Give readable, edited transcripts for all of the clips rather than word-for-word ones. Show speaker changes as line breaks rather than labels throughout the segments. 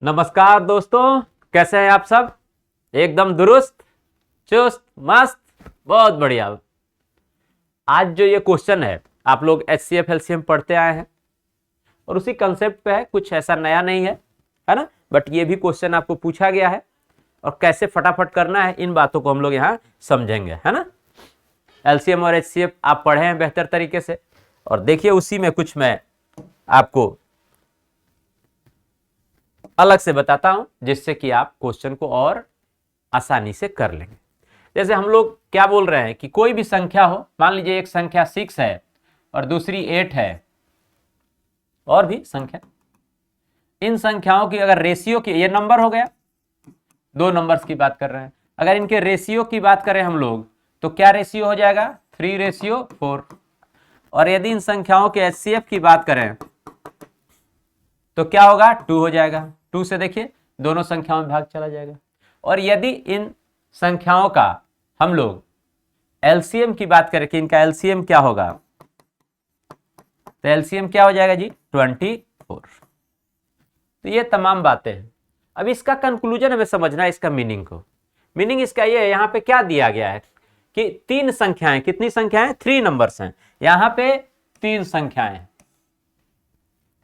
नमस्कार दोस्तों, कैसे हैं आप सब। एकदम दुरुस्त, चुस्त, मस्त, बहुत बढ़िया। आज जो ये क्वेश्चन है, आप लोग HCF LCM पढ़ते आए हैं और उसी कंसेप्ट पे है, कुछ ऐसा नया नहीं है ना। बट ये भी क्वेश्चन आपको पूछा गया है और कैसे फटाफट करना है, इन बातों को हम लोग यहाँ समझेंगे, है ना। LCM और HCF आप पढ़े हैं बेहतर तरीके से, और देखिए उसी में कुछ मैं आपको अलग से बताता हूं, जिससे कि आप क्वेश्चन को और आसानी से कर लेंगे। जैसे हम लोग क्या बोल रहे हैं कि कोई भी संख्या हो, मान लीजिए एक संख्या 6 है और दूसरी 8 है, और भी संख्या, इन संख्याओं की अगर रेशियो की, ये नंबर हो गया, दो नंबर्स की बात कर रहे हैं, अगर इनके रेशियो की बात करें हम लोग, तो क्या रेशियो हो जाएगा, 3:4। और यदि इन संख्याओं के HCF की बात करें तो क्या होगा, 2 हो जाएगा। 2 से देखिए दोनों संख्याओं में भाग चला जाएगा। और यदि इन संख्याओं का हम लोग LCM की बात करें कि इनका LCM क्या होगा, तो LCM क्या हो जाएगा जी, 24। तो ये तमाम बातें हैं। अब इसका कंक्लूजन हमें समझना है, इसका मीनिंग को। मीनिंग इसका ये है, यहां पे क्या दिया गया है कि 3 संख्याएं, कितनी संख्याएं, 3 नंबर्स हैं, यहां पे 3 संख्याएं,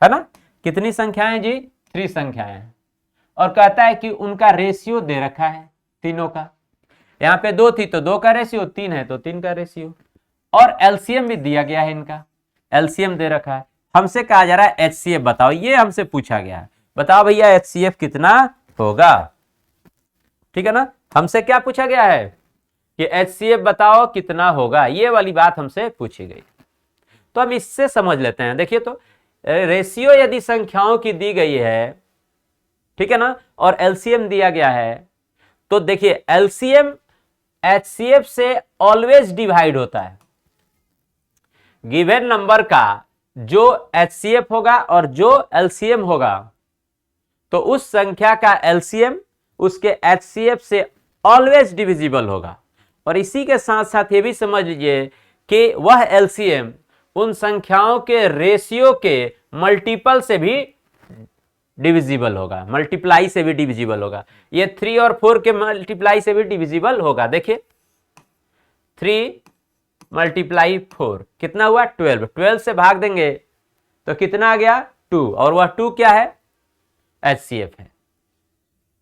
है ना। कितनी संख्याएं जी, 3 संख्याएं हैं। और कहता है कि उनका रेशियो दे रखा है तीनों का। यहां पे 2 थी तो 2 का रेशियो, 3 है तो 3 का रेशियो, और LCM भी दिया गया है, इनका LCM दे रखा है। हमसे कहा जा रहा है HCF बताओ, ये हमसे पूछा गया है, बताओ भैया HCF कितना होगा। ठीक है ना, हमसे क्या पूछा गया है कि HCF बताओ कितना होगा, ये वाली बात हमसे पूछी गई। तो हम इससे समझ लेते हैं। देखिए तो रेशियो यदि संख्याओं की दी गई है, ठीक है ना, और LCM दिया गया है, तो देखिए LCM HCF से ऑलवेज डिवाइड होता है। गिवन नंबर का जो HCF होगा और जो LCM होगा, तो उस संख्या का LCM उसके HCF से ऑलवेज डिविजिबल होगा। और इसी के साथ साथ ये भी समझ लीजिए कि वह LCM उन संख्याओं के रेशियो के मल्टीपल से भी डिविजिबल होगा, मल्टीप्लाई से भी डिविजिबल होगा। ये 3 और 4 के मल्टीप्लाई से भी डिविजिबल होगा। देखिए 3 × 4 कितना हुआ, 12। 12 से भाग देंगे तो कितना आ गया, 2, और वह 2 क्या है, HCF है।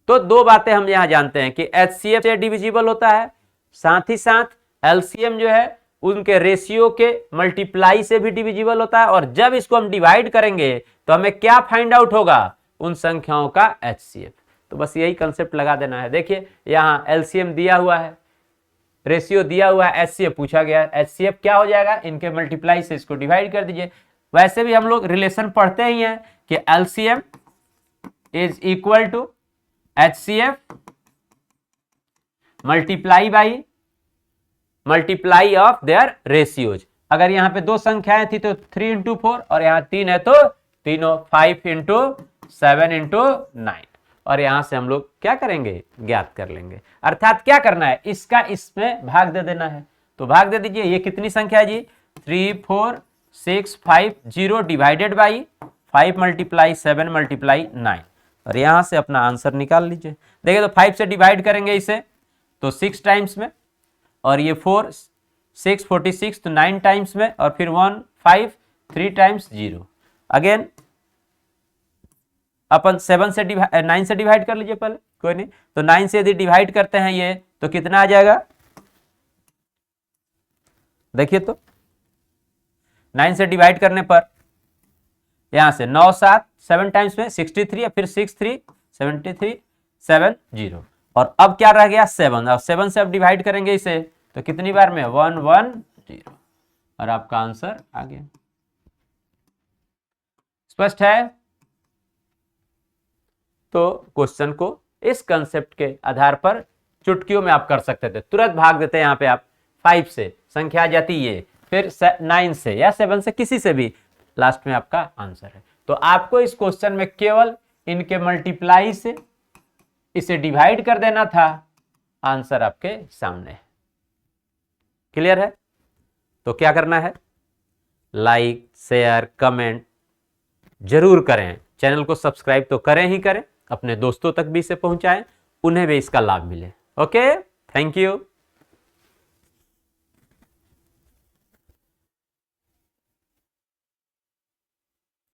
तो दो बातें हम यहां जानते हैं कि HCF से डिविजिबल होता है, साथ ही साथ LCM जो है उनके रेशियो के मल्टीप्लाई से भी डिविजिबल होता है। और जब इसको हम डिवाइड करेंगे तो हमें क्या फाइंड आउट होगा, उन संख्याओं का HCF। तो बस यही कंसेप्ट लगा देना है। देखिए यहां LCM दिया हुआ है, रेशियो दिया हुआ है, HCF पूछा गया है, HCF क्या हो जाएगा, इनके मल्टीप्लाई से इसको डिवाइड कर दीजिए। वैसे भी हम लोग रिलेशन पढ़ते ही हैं कि LCM is equal to HCF multiply of their ratios. अगर यहां पे 2 संख्याएं थी तो 3 × 4, और यहां 3 है तो तीनों 5 × 7 × 9। और यहां से हम लोग क्या करेंगे, ज्ञात कर लेंगे। अर्थात क्या करना है, इसका इसमें भाग दे देना है। तो भाग दे दीजिए। ये कितनी संख्या है जी, 3 4 6 5 0 डिवाइडेड बाई 5 × 7 × 9। और यहां से अपना आंसर निकाल लीजिए। देखिए तो 5 से डिवाइड करेंगे इसे तो 6 टाइम्स में, और ये 4 6 46 तो 9 टाइम्स में, और फिर 1 5 3 टाइम्स 0। अगेन अपन 9 से डिवाइड कर लीजिए पहले, कोई नहीं। तो 9 से यदि डिवाइड करते हैं ये तो कितना आ जाएगा, देखिए तो 9 से डिवाइड करने पर यहां से 9 7 7 टाइम्स में 63, फिर 6 3 73 7 0। और अब क्या रह गया, 7। और 7 से अब डिवाइड करेंगे इसे तो कितनी बार में, 1 1 0। और आपका आंसर आ गया। स्पष्ट है। तो क्वेश्चन को इस कंसेप्ट के आधार पर चुटकियों में आप कर सकते थे, तुरंत भाग देते हैं। यहां पे आप 5 से संख्या जाती है, फिर 9 से या 7 से, किसी से भी, लास्ट में आपका आंसर है। तो आपको इस क्वेश्चन में केवल इनके मल्टीप्लाई से इसे डिवाइड कर देना था, आंसर आपके सामने है। क्लियर है। तो क्या करना है, लाइक शेयर कमेंट जरूर करें, चैनल को सब्सक्राइब तो करें ही करें, अपने दोस्तों तक भी इसे पहुंचाएं, उन्हें भी इसका लाभ मिले। Okay, thank you.